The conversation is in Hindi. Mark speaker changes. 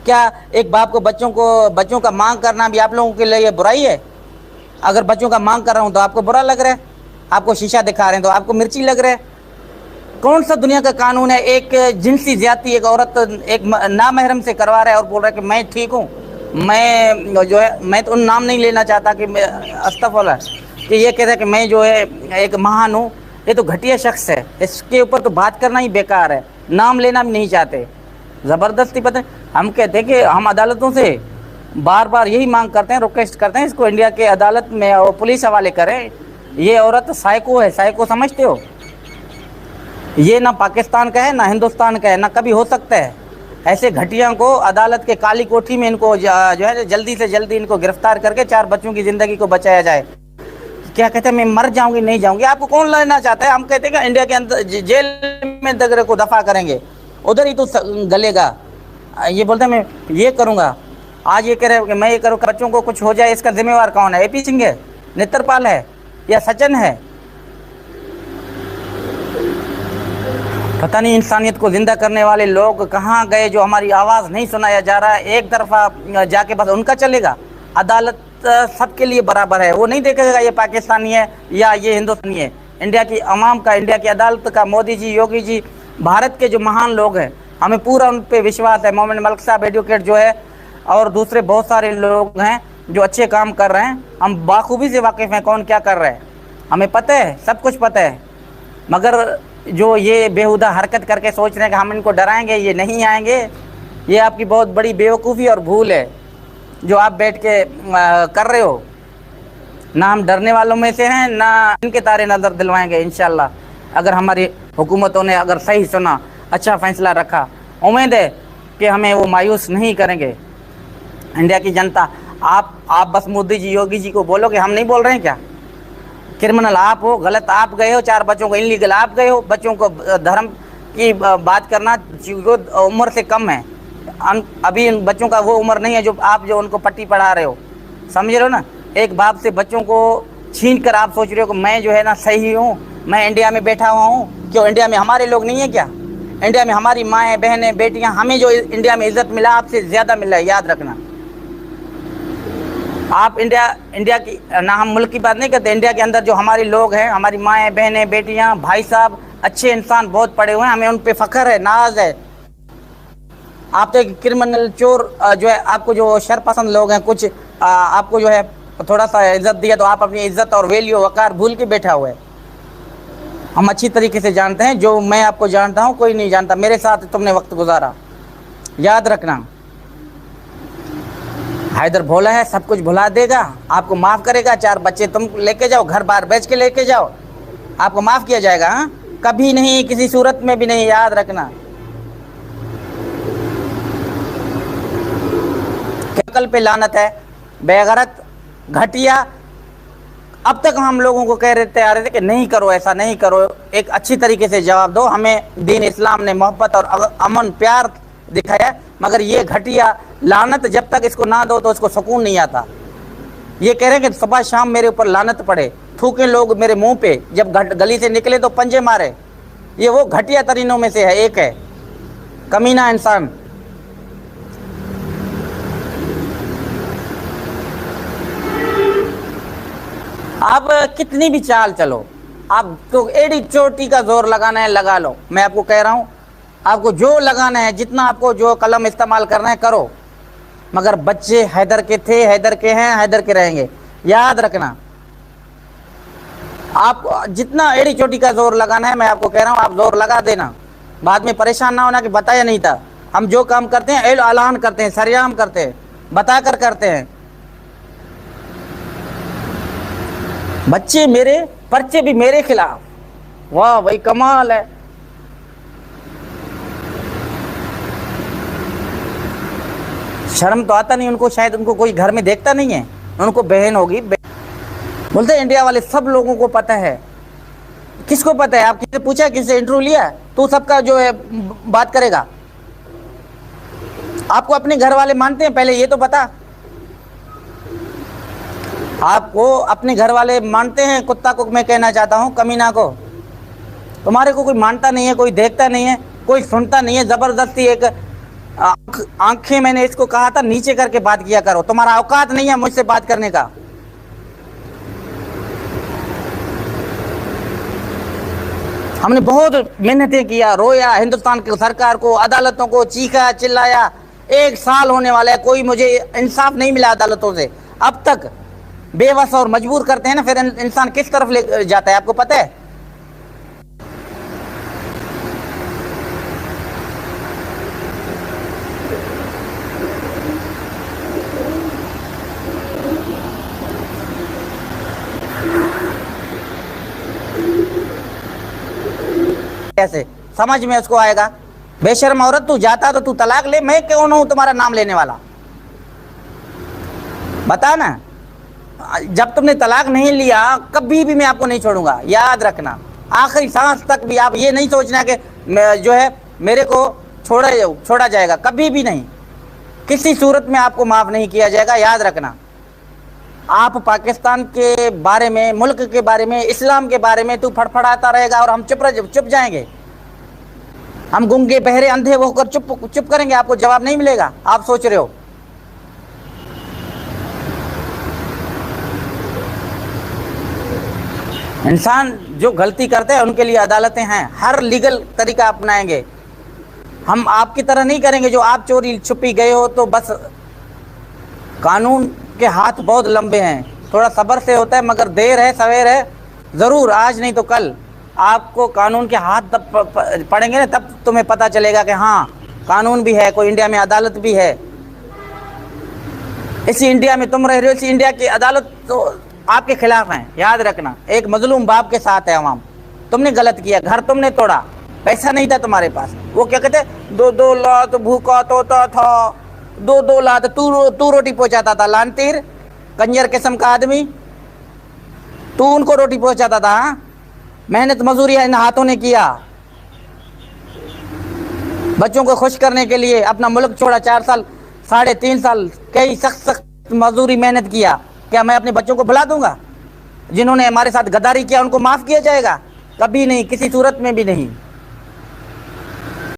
Speaker 1: क्या एक बाप को बच्चों का मांग करना भी आप लोगों के लिए बुराई है? अगर बच्चों का मांग कर रहा हूं तो आपको बुरा लग रहा है, आपको शीशा दिखा रहे हैं तो आपको मिर्ची लग रहा है। कौन सा दुनिया का कानून है? एक जिनसी ज्यादती एक औरत एक नामहरम से करवा रहा है और बोल रहा है कि मैं ठीक हूँ। मैं जो है, मैं तो नाम नहीं लेना चाहता कि मैं अस्तगफुरुल्लाह, कि ये कह रहा है कि मैं जो है एक महान हूँ। ये तो घटिया शख्स है, इसके ऊपर तो बात करना ही बेकार है, नाम लेना भी नहीं चाहते। ज़बरदस्ती पता है, हम कहते हैं कि हम अदालतों से बार बार यही मांग करते हैं, रिक्वेस्ट करते हैं इसको इंडिया के अदालत में और पुलिस हवाले करें। ये औरत साइको है, साइको समझते हो? ये ना पाकिस्तान का है, ना हिंदुस्तान का है, ना कभी हो सकता है। ऐसे घटिया को अदालत के काली कोठी में इनको जो है जल्दी से जल्दी इनको गिरफ्तार करके 4 बच्चों की ज़िंदगी को बचाया जाए। क्या कहते हैं, मैं मर जाऊंगी, नहीं जाऊंगी। आपको कौन लेना चाहता है? हम कहते हैं कि इंडिया के अंदर जेल में दगरे को दफा करेंगे, उधर ही तो गलेगा। ये बोलते हैं मैं ये करूंगा, आज ये कह रहे हो कि मैं ये करूँ, बच्चों को कुछ हो जाए, इसका जिम्मेवार कौन है? AP सिंह है, नेत्रपाल है, या सचिन है? पता नहीं इंसानियत को जिंदा करने वाले लोग कहाँ गए, जो हमारी आवाज़ नहीं सुनाया जा रहा है। एक तरफा जाके बस उनका चलेगा। अदालत सबके लिए बराबर है, वो नहीं देखेगा ये पाकिस्तानी है या ये हिंदुस्तानी है। इंडिया की अवाम का, इंडिया की अदालत का, मोदी जी, योगी जी, भारत के जो महान लोग हैं, हमें पूरा उन पर विश्वास है। मोमिन मलिक साहब एडवोकेट जो है और दूसरे बहुत सारे लोग हैं जो अच्छे काम कर रहे हैं। हम बाखूबी से वाकिफ़ हैं कौन क्या कर रहा है, हमें पता है, सब कुछ पता है। मगर जो ये बेहुदा हरकत करके सोच रहे हैं कि हम इनको डराएंगे, ये नहीं आएंगे, ये आपकी बहुत बड़ी बेवकूफ़ी और भूल है जो आप बैठ के कर रहे हो। ना हम डरने वालों में से हैं, ना इनके तारे नज़र दिलवाएंगे इंशाल्लाह। अगर हमारी हुकूमतों ने अगर सही सुना, अच्छा फ़ैसला रखा, उम्मीद है कि हमें वो मायूस नहीं करेंगे। इंडिया की जनता, आप बस मोदी जी, योगी जी को बोलो कि हम नहीं बोल रहे हैं क्या? क्रिमिनल आप हो, गलत आप गए हो, 4 बच्चों को इनलीगल आप गए हो। बच्चों को धर्म की बात करना जो उम्र से कम है, अभी इन बच्चों का वो उम्र नहीं है जो आप जो उनको पट्टी पढ़ा रहे हो, समझ रहे हो ना? एक बाप से बच्चों को छीन कर आप सोच रहे हो कि मैं जो है ना सही हूँ, मैं इंडिया में बैठा हुआ हूँ। क्यों इंडिया में हमारे लोग नहीं है क्या? इंडिया में हमारी माएँ, बहनें, बेटियाँ, हमें जो इंडिया में इज्जत मिला आपसे ज़्यादा मिला है, याद रखना। आप इंडिया की ना, हम मुल्क की बात नहीं करते, इंडिया के अंदर जो हमारे लोग हैं, हमारी माएँ, बहनें, बेटियाँ, भाई साहब, अच्छे इंसान बहुत पड़े हुए हैं, हमें उन पे फ़ख्र है, नाज है। आप तो एक क्रिमिनल चोर जो है, आपको जो शरपसंद लोग हैं कुछ आपको जो है थोड़ा सा इज्जत दिया तो आप अपनी इज्जत और वैल्यू वक़ार भूल के बैठा हुआ है। हम अच्छी तरीके से जानते हैं, जो मैं आपको जानता हूँ कोई नहीं जानता। मेरे साथ तुमने वक्त गुजारा, याद रखना। हैदर भोला है, सब कुछ भुला देगा, आपको माफ़ करेगा। 4 बच्चे तुम लेके जाओ, घर बार बेच के लेके जाओ, आपको माफ़ किया जाएगा। हाँ, कभी नहीं, किसी सूरत में भी नहीं, याद रखना। अकल पे लानत है, बेगैरत, घटिया। अब तक हम लोगों को कह रहे आ रहे थे कि नहीं करो, ऐसा नहीं करो। एक अच्छी तरीके से जवाब दो। हमें दीन इस्लाम ने मोहब्बत और अमन प्यार दिखाया, मगर ये घटिया लानत जब तक इसको ना दो तो इसको सुकून नहीं आता। ये कह रहे हैं कि सुबह शाम मेरे ऊपर लानत पड़े, थूके लोग मेरे मुंह पे, जब गली से निकले तो पंजे मारे। ये वो घटिया तरीनों में से है, एक है, कमीना इंसान। आप कितनी भी चाल चलो, आपको एड़ी चोटी का जोर लगाना है लगा लो। मैं आपको कह रहा हूँ, आपको जो लगाना है, जितना आपको जो कलम इस्तेमाल करना है करो, मगर बच्चे हैदर के थे, हैदर के हैं, हैदर के रहेंगे, याद रखना। आप जितना एड़ी चोटी का जोर लगाना है, मैं आपको कह रहा हूँ आप जोर लगा देना, बाद में परेशान ना होना कि बताया नहीं था। हम जो काम करते हैं ऐलान करते हैं, सरेआम करते हैं, बता कर करते हैं। बच्चे मेरे, पर्चे भी मेरे खिलाफ, वाह भाई कमाल है। शर्म तो आता नहीं उनको, शायद उनको कोई घर में देखता नहीं है, उनको बहन होगी। बोलते हैं इंडिया वाले सब लोगों को पता है। किसको पता है? आप किससे पूछा, किससे इंटरव्यू लिया? तो सबका जो है बात करेगा। आपको अपने घर वाले मानते हैं पहले ये तो बता। आपको अपने घर वाले मानते हैं? कुत्ता को मैं कहना चाहता हूँ, कमीना को। तुम्हारे को कोई मानता नहीं है, कोई देखता नहीं है, कोई सुनता नहीं है। ज़बरदस्ती एक आँख आंखें मैंने इसको कहा था नीचे करके बात किया करो, तुम्हारा औकात नहीं है मुझसे बात करने का। हमने बहुत मेहनतें किया, रोया, हिंदुस्तान की सरकार को, अदालतों को चीखा चिल्लाया। 1 साल होने वाला है, कोई मुझे इंसाफ नहीं मिला अदालतों से अब तक। बेबस और मजबूर करते हैं ना, फिर इंसान किस तरफ ले जाता है, आपको पता है? कैसे समझ में उसको आएगा? बेशर्म औरत, तू जाता तो तू तलाक ले, मैं कौन हूं तुम्हारा नाम लेने वाला? बता ना। जब तुमने तलाक नहीं लिया कभी भी मैं आपको नहीं छोड़ूंगा, याद रखना। आखिरी सांस तक भी आप ये नहीं सोचना कि जो है मेरे को छोड़ा जाएगा, कभी भी नहीं। किसी सूरत में आपको माफ नहीं किया जाएगा, याद रखना। आप पाकिस्तान के बारे में, मुल्क के बारे में, इस्लाम के बारे में तू फड़फड़ाता रहेगा और हम चुप जाएंगे। हम गूंगे बहरे अंधे होकर चुप करेंगे, आपको जवाब नहीं मिलेगा। आप सोच रहे हो इंसान जो गलती करते हैं उनके लिए अदालतें हैं, हर लीगल तरीका अपनाएंगे। हम आपकी तरह नहीं करेंगे जो आप चोरी छुपी गए हो तो बस। कानून के हाथ बहुत लंबे हैं, थोड़ा सब्र से होता है, मगर देर है सवेर है ज़रूर, आज नहीं तो कल आपको कानून के हाथ तब पड़ेंगे ना, तब तुम्हें पता चलेगा कि हाँ कानून भी है, कोई इंडिया में अदालत भी है। इसी इंडिया में तुम रह रहे हो, इसी इंडिया की अदालत तो आपके खिलाफ है, याद रखना। एक मजलूम बाप के साथ है अवाम। तुमने गलत किया, घर तुमने तोड़ा, पैसा नहीं था तुम्हारे पास। वो क्या कहते, 2 लात भूखा तोता था, 2 लात तू रोटी पहुंचाता था, लानतीर कंजर किस्म का आदमी, तू उनको रोटी पहुंचाता था। मेहनत मजूरी इन हाथों ने किया, बच्चों को खुश करने के लिए अपना मुल्क छोड़ा, 4 साल 3.5 साल कई सख्त मजदूरी मेहनत किया। क्या मैं अपने बच्चों को भुला दूंगा? जिन्होंने हमारे साथ गद्दारी किया उनको माफ किया जाएगा? कभी नहीं, किसी सूरत में भी नहीं।